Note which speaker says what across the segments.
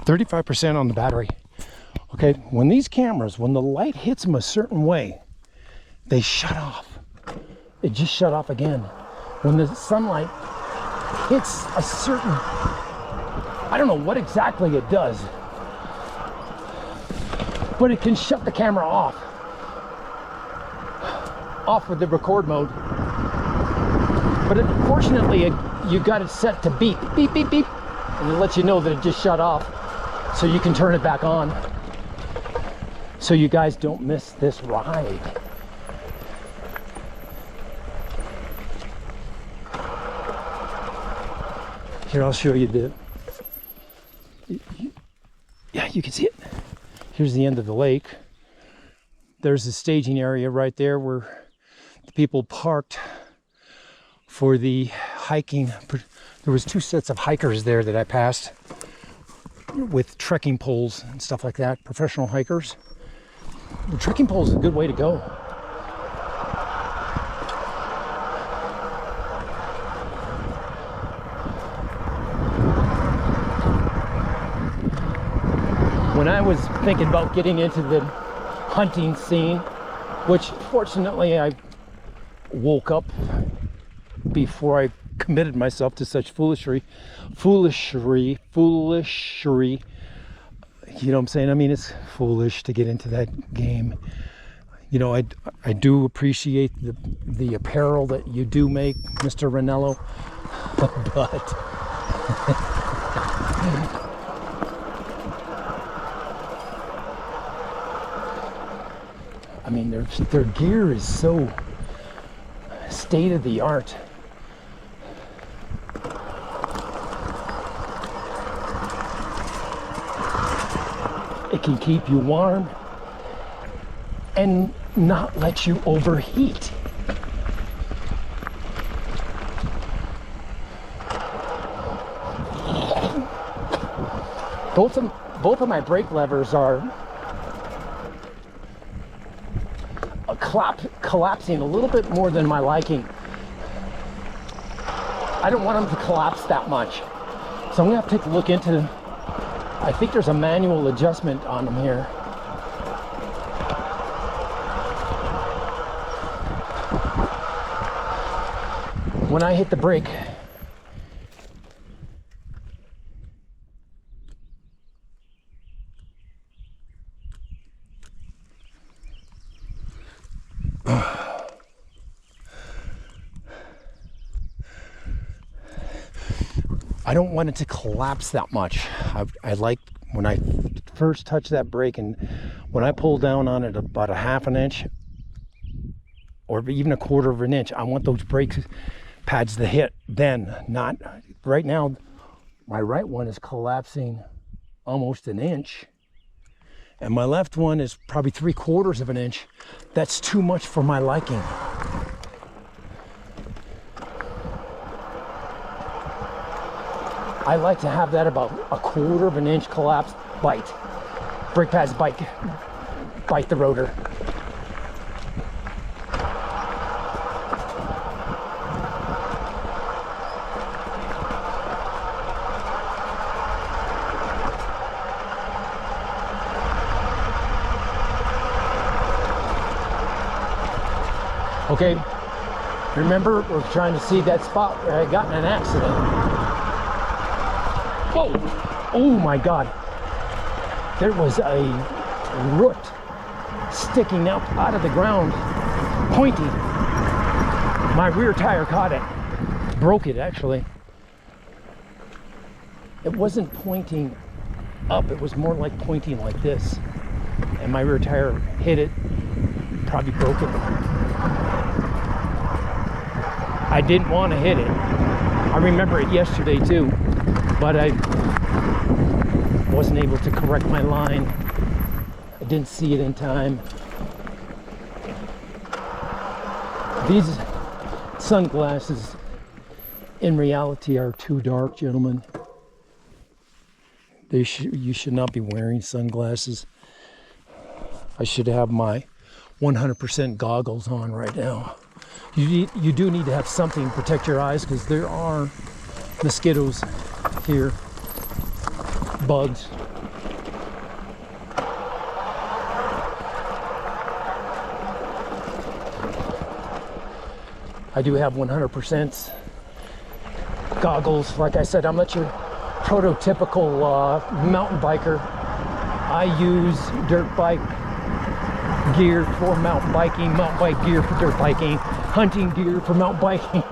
Speaker 1: 35% on the battery. Okay, when these cameras, when the light hits them a certain way, they shut off. It just shut off again. When the sunlight hits a certain, I don't know what exactly it does, but it can shut the camera off with the record mode. But unfortunately, you got it set to beep, beep, beep, beep, and it lets you know that it just shut off, so you can turn it back on, so you guys don't miss this ride. Here, I'll show you yeah, you can see it. Here's the end of the lake. There's the staging area right there where the people parked for the hiking. There was 2 sets of hikers there that I passed with trekking poles and stuff like that, professional hikers. The trekking pole is a good way to go. When I was thinking about getting into the hunting scene, which fortunately I woke up before I committed myself to such foolishery. You know what I'm saying? I mean, it's foolish to get into that game. You know, I do appreciate the apparel that you do make, Mr. Ranello, but I mean, their gear is so state of the art. It can keep you warm and not let you overheat. Both of my brake levers are collapsing a little bit more than my liking. I don't want them to collapse that much, so I'm gonna have to take a look into. I think there's a manual adjustment on them here. When I hit the brake, I don't want it to collapse that much. I like when I first touch that brake, and when I pull down on it about a half an inch or even a quarter of an inch, I want those brake pads to hit then, not right now. My right one is collapsing almost an inch, and my left one is probably 3/4 of an inch. That's too much for my liking. I like to have that about a 1/4 of an inch collapse bite. Brake pads bite the rotor. Okay, remember, we're trying to see that spot where I got in an accident. Whoa! Oh my God! There was a root sticking out of the ground, pointing. My rear tire caught it, broke it actually. It wasn't pointing up, it was more like pointing like this. And my rear tire hit it, probably broke it. I didn't want to hit it. I remember it yesterday too, but I wasn't able to correct my line. I didn't see it in time. These sunglasses in reality are too dark, gentlemen. You should not be wearing sunglasses. I should have my 100% goggles on right now. You do need to have something to protect your eyes, because there are mosquitoes here, bugs. I do have 100% goggles. Like I said, I'm not your prototypical mountain biker. I use dirt bike gear for mountain biking, mountain bike gear for dirt biking, hunting gear for mountain biking,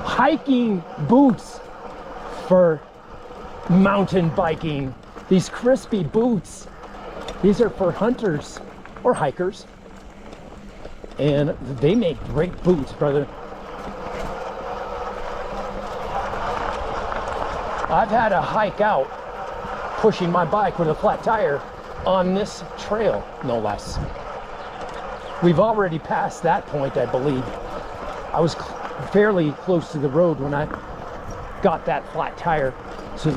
Speaker 1: hiking boots for mountain biking. These crispy boots, these are for hunters or hikers, and they make great boots, brother. I've had to hike out pushing my bike with a flat tire on this trail, no less. We've already passed that point, I believe. I was fairly close to the road when I got that flat tire. So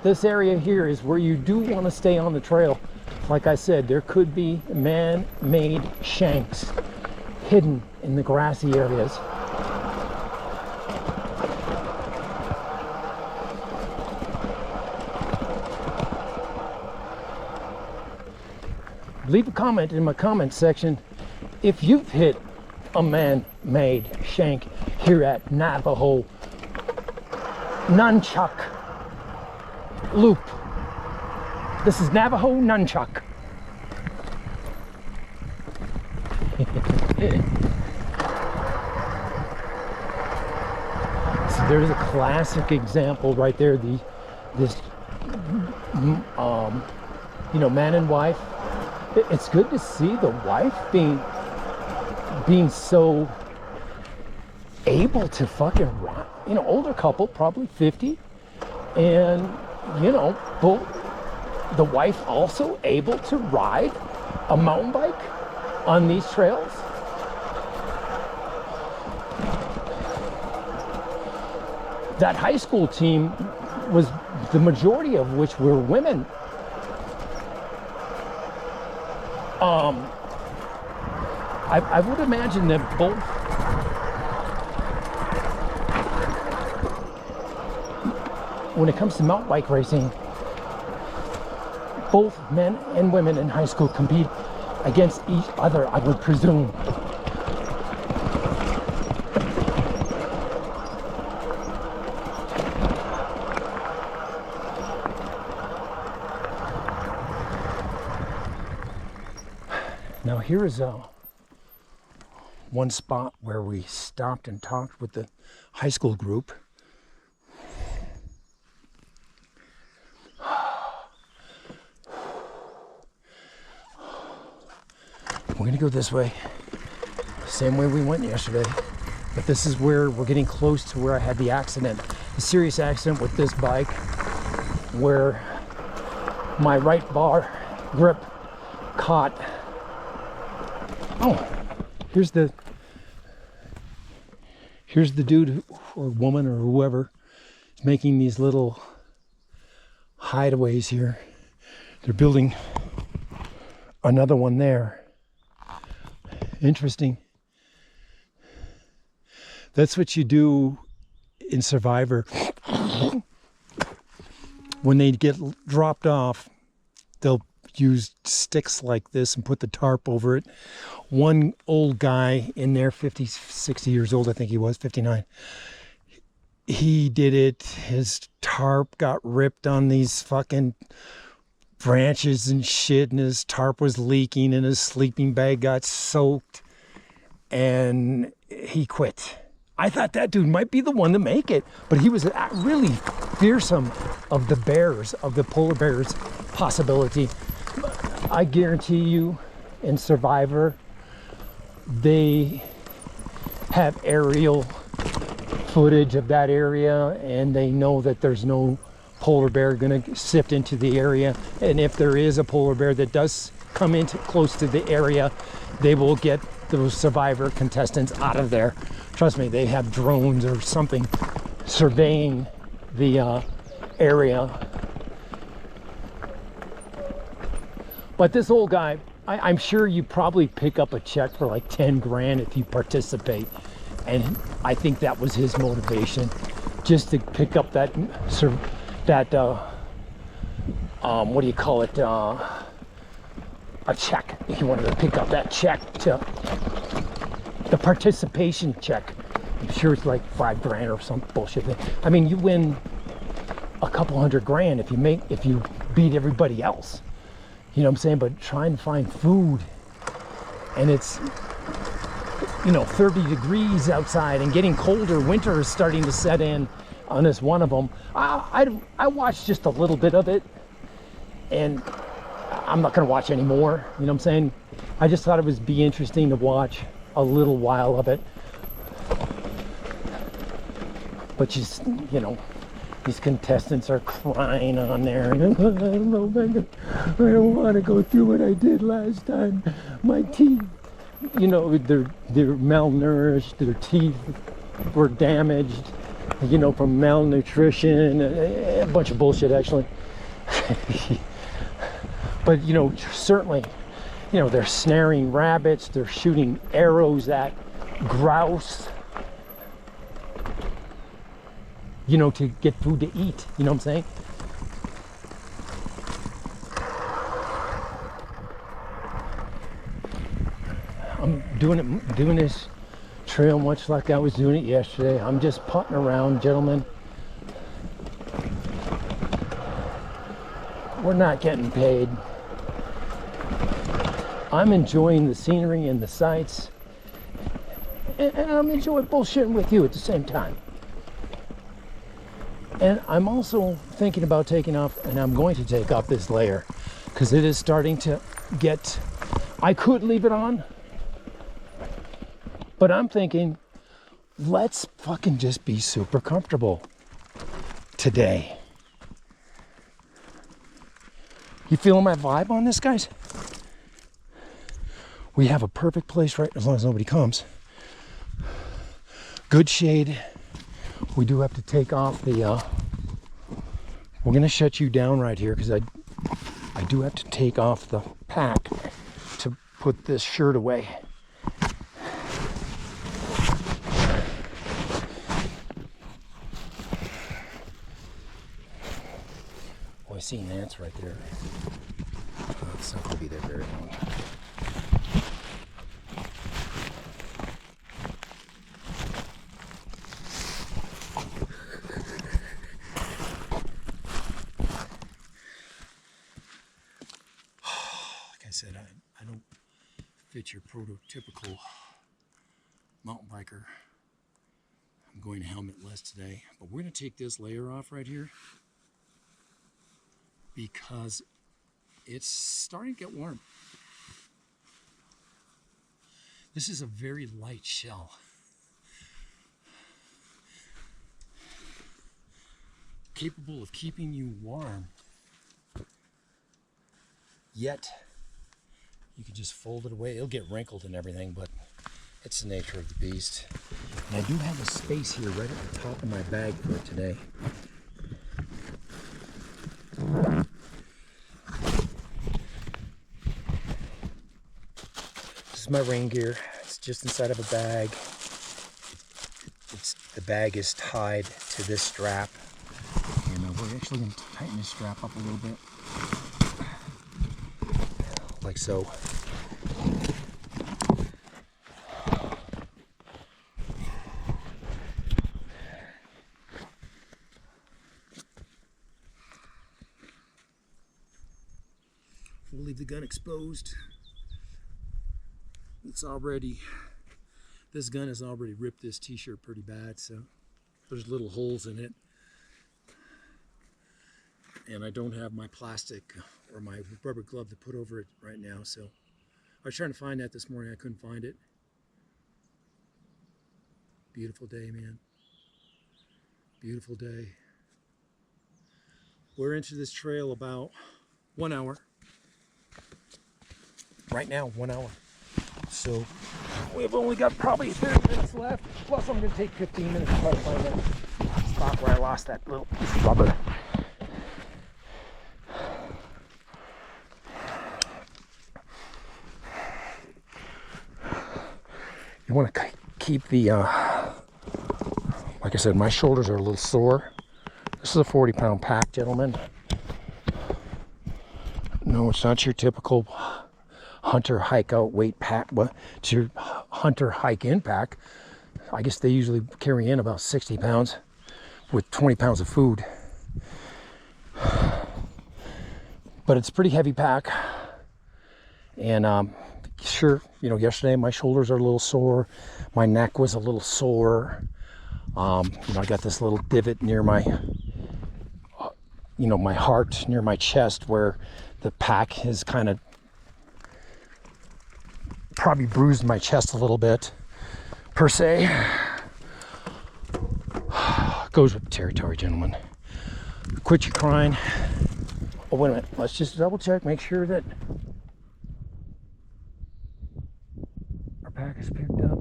Speaker 1: this area here is where you do want to stay on the trail. Like I said, there could be man-made shanks hidden in the grassy areas. Leave a comment in my comment section if you've hit a man-made shank here at Navajo Nunchuck Loop. This is Navajo Nunchuck. So there's a classic example right there. This man and wife. It's good to see the wife being so able to fucking ride. Older couple, probably 50, and both the wife also able to ride a mountain bike on these trails. That high school team was the majority of which were women. I would imagine that both when it comes to mountain bike racing, both men and women in high school compete against each other, I would presume. Now here is one spot where we stopped and talked with the high school group. We're gonna go this way, same way we went yesterday, but this is where we're getting close to where I had the accident, a serious accident with this bike, where my right bar grip caught. Oh, here's the dude or woman or whoever is making these little hideaways here. They're building another one there. Interesting. That's what you do in Survivor. When they get dropped off, they'll use sticks like this and put the tarp over it. One old guy in there, 50, 60 years old, I think he was, 59. He did it. His tarp got ripped on these fucking branches and shit, and his tarp was leaking, and his sleeping bag got soaked, and he quit. I thought that dude might be the one to make it, but he was really fearsome of the bears, of the polar bears possibility. I guarantee you, in Survivor, they have aerial footage of that area, and they know that there's no polar bear going to sift into the area. And if there is a polar bear that does come into close to the area, they will get those Survivor contestants out of there. Trust me, they have drones or something surveying the area. But this old guy, I'm sure you probably pick up a check for like 10 grand if you participate. And I think that was his motivation, just to pick up that what do you call it, a check. He wanted to pick up that check, to the participation check I'm sure it's like $5,000 or some bullshit thing. I mean, you win a couple $100,000 if you beat everybody else. You know what I'm saying? But trying to find food, and it's, you know, 30 degrees outside and getting colder. Winter is starting to set in on this one of them. I watched just a little bit of it, and I'm not going to watch any more. You know what I'm saying? I just thought it would be interesting to watch a little while of it. But just, you know, these contestants are crying on there. I don't know, man. I don't want to go through what I did last time. My teeth, you know, they're malnourished. Their teeth were damaged, you know, from malnutrition. A bunch of bullshit, actually. But, you know, certainly, you know, they're snaring rabbits. They're shooting arrows at grouse, you know, to get food to eat. You know what I'm saying? I'm doing this trail much like I was doing it yesterday. I'm just putting around, gentlemen. We're not getting paid. I'm enjoying the scenery and the sights, and I'm enjoying bullshitting with you at the same time. And I'm also thinking about taking off, and I'm going to take off this layer because it is starting to get, I could leave it on, but I'm thinking, let's fucking just be super comfortable today. You feeling my vibe on this, guys? We have a perfect place, right, as long as nobody comes. Good shade. We do have to take off the, we're gonna shut you down right here because I do have to take off the pack to put this shirt away. Oh, I see ants right there. Oh, it's not gonna be there very long. I said, I don't fit your prototypical mountain biker. I'm going helmetless today, but we're going to take this layer off right here because it's starting to get warm. This is a very light shell. Capable of keeping you warm, yet you can just fold it away. It'll get wrinkled and everything, but it's the nature of the beast. And I do have a space here right at the top of my bag for it today. This is my rain gear. It's just inside of a bag. The bag is tied to this strap. And we're actually going to tighten this strap up a little bit. Like so. We'll leave the gun exposed. This gun has already ripped this t-shirt pretty bad, so there's little holes in it. And I don't have my plastic or my rubber glove to put over it right now, so I was trying to find that this morning. I couldn't find it. Beautiful day, man. Beautiful day. We're into this trail about 1 hour. Right now, 1 hour. So we've only got probably 30 minutes left. Plus I'm going to take 15 minutes to try to find that spot where I lost that little piece of rubber. You want to keep the, like I said, my shoulders are a little sore. This is a 40-pound pack, gentlemen. No, it's not your typical hunter hike out weight pack, but it's your hunter hike in pack. I guess they usually carry in about 60 pounds with 20 pounds of food. But it's a pretty heavy pack. And sure, you know, yesterday my shoulders are a little sore. My neck was a little sore. You know, I got this little divot near my, you know, my heart, near my chest, where the pack has kind of probably bruised my chest a little bit, per se. Goes with the territory, gentlemen. Quit your crying. Oh, wait a minute. Let's just double check, make sure that our pack is picked up.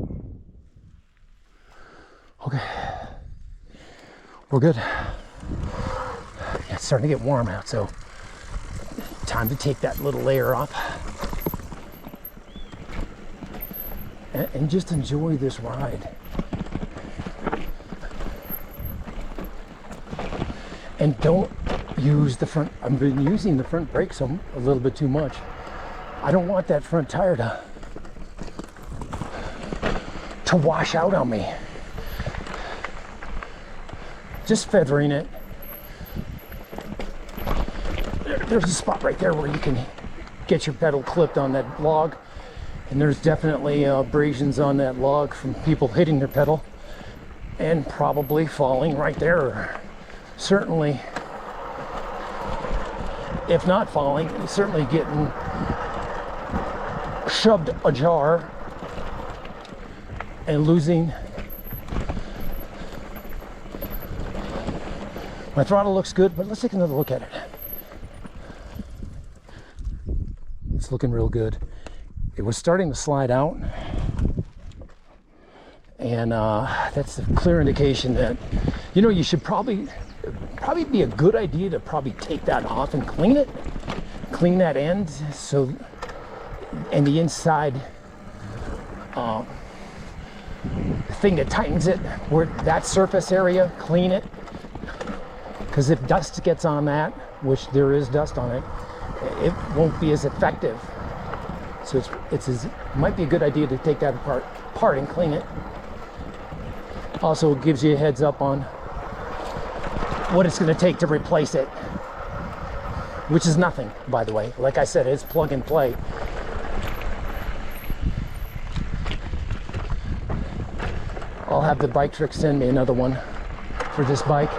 Speaker 1: Okay. We're good. Yeah, it's starting to get warm out, so time to take that little layer off. And just enjoy this ride. And don't use the front. I've been using the front brakes a little bit too much. I don't want that front tire to wash out on me. Just feathering it. There's a spot right there where you can get your pedal clipped on that log. And there's definitely abrasions on that log from people hitting their pedal and probably falling right there. Certainly, if not falling, certainly getting shoved ajar and losing. My throttle looks good, but let's take another look at it. It's looking real good. It was starting to slide out, and that's a clear indication that, you know, you should probably be a good idea to probably take that off and clean it, clean that end, so, and the inside thing that tightens it, where that surface area, clean it, because if dust gets on that, which there is dust on it, it won't be as effective. So it might be a good idea to take that apart and clean it. Also, it gives you a heads up on what it's going to take to replace it, which is nothing, by the way. Like I said, it's plug and play. I'll have the Bike Trick send me another one for this bike.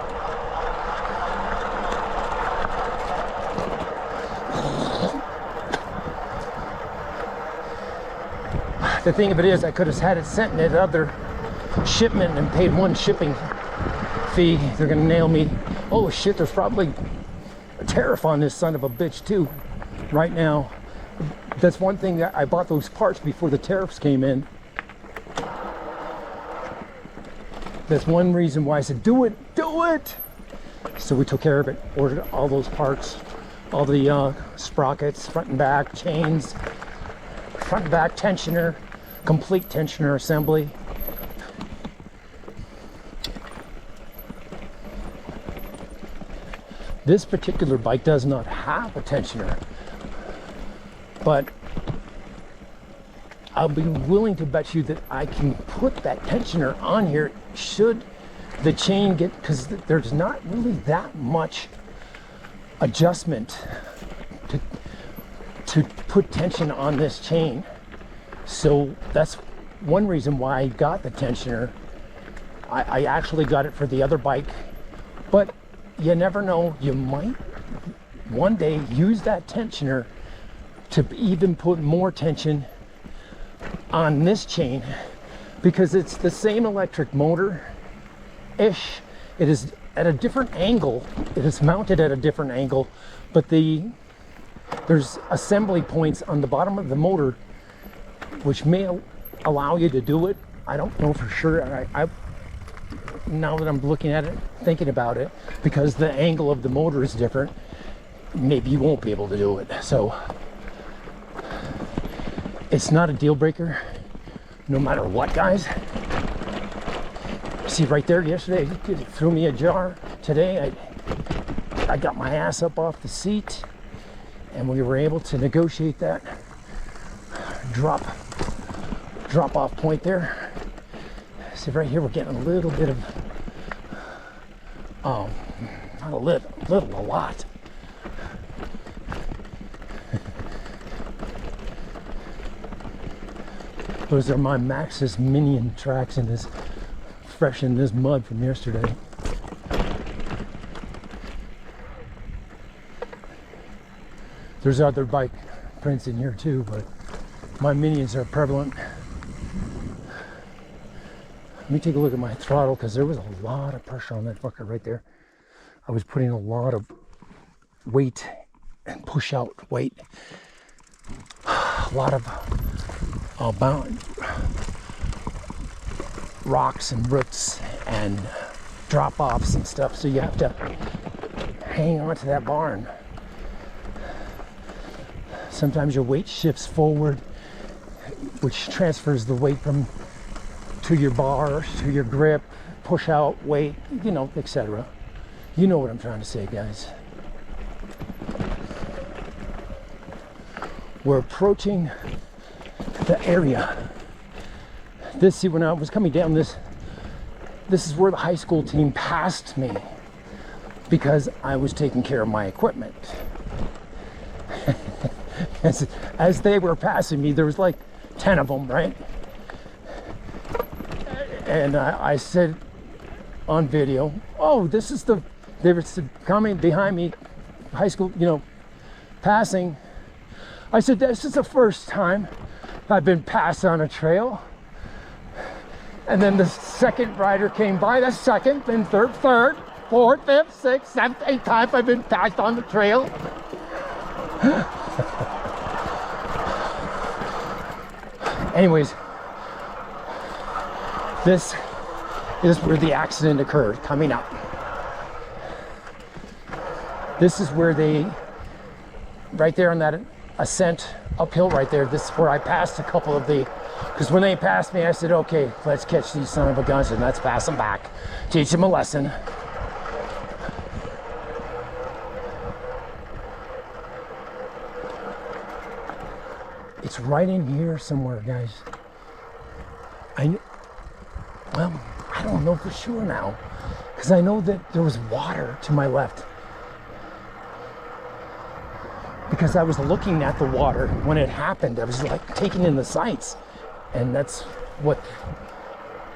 Speaker 1: The thing of it is, I could have had it sent in that other shipment and paid one shipping fee. They're gonna nail me. Oh shit, there's probably a tariff on this son of a bitch too right now. That's one thing, that I bought those parts before the tariffs came in. That's one reason why I said, do it. So we took care of it, ordered all those parts, all the sprockets, front and back, chains, front and back tensioner, complete tensioner assembly. This particular bike does not have a tensioner, but I'll be willing to bet you that I can put that tensioner on here should the chain get, because there's not really that much adjustment to put tension on this chain. So that's one reason why I got the tensioner. I actually got it for the other bike, but you never know, you might one day use that tensioner to even put more tension on this chain, because it's the same electric motor-ish. It is at a different angle. It is mounted at a different angle, but there's assembly points on the bottom of the motor which may allow you to do it. I don't know for sure. I now that I'm looking at it, thinking about it, because the angle of the motor is different, maybe you won't be able to do it. So it's not a deal breaker no matter what, guys. See right there, yesterday it threw me a jar. Today I got my ass up off the seat and we were able to negotiate that drop off point there. See, right here we're getting a little bit of, not a little, a lot. Those are my Maxxis Minion tracks in this, fresh in this mud from yesterday. There's other bike prints in here too, but my Minions are prevalent. Let me take a look at my throttle, because there was a lot of pressure on that fucker right there. I was putting a lot of weight and push out weight. A lot of bound rocks and roots and drop offs and stuff, so you have to hang on to that barn. Sometimes your weight shifts forward, which transfers the weight to your bar, to your grip, push out weight, you know, etc. You know what I'm trying to say, guys. We're approaching the area. See, when I was coming down this is where the high school team passed me, because I was taking care of my equipment. As they were passing me, there was like 10 of them, right? And I said on video, oh, they were coming behind me, high school, you know, passing. I said, this is the first time I've been passed on a trail. And then the second rider came by, the second, then third, fourth, fifth, sixth, seventh, eighth time I've been passed on the trail. Anyways, this is where the accident occurred, coming up. This is where right there on that ascent uphill right there, this is where I passed a couple of because when they passed me, I said, okay, let's catch these son of a guns and let's pass them back. Teach them a lesson. It's right in here somewhere, guys. Well, I don't know for sure now, because I know that there was water to my left. Because I was looking at the water when it happened. I was like taking in the sights. And that's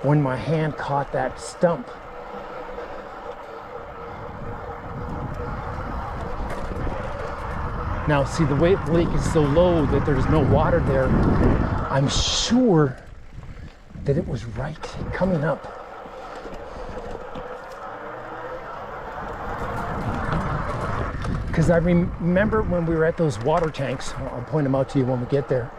Speaker 1: when my hand caught that stump. Now, see, the way the lake is so low that there's no water there, I'm sure that it was right coming up. Because I remember when we were at those water tanks, I'll point them out to you when we get there.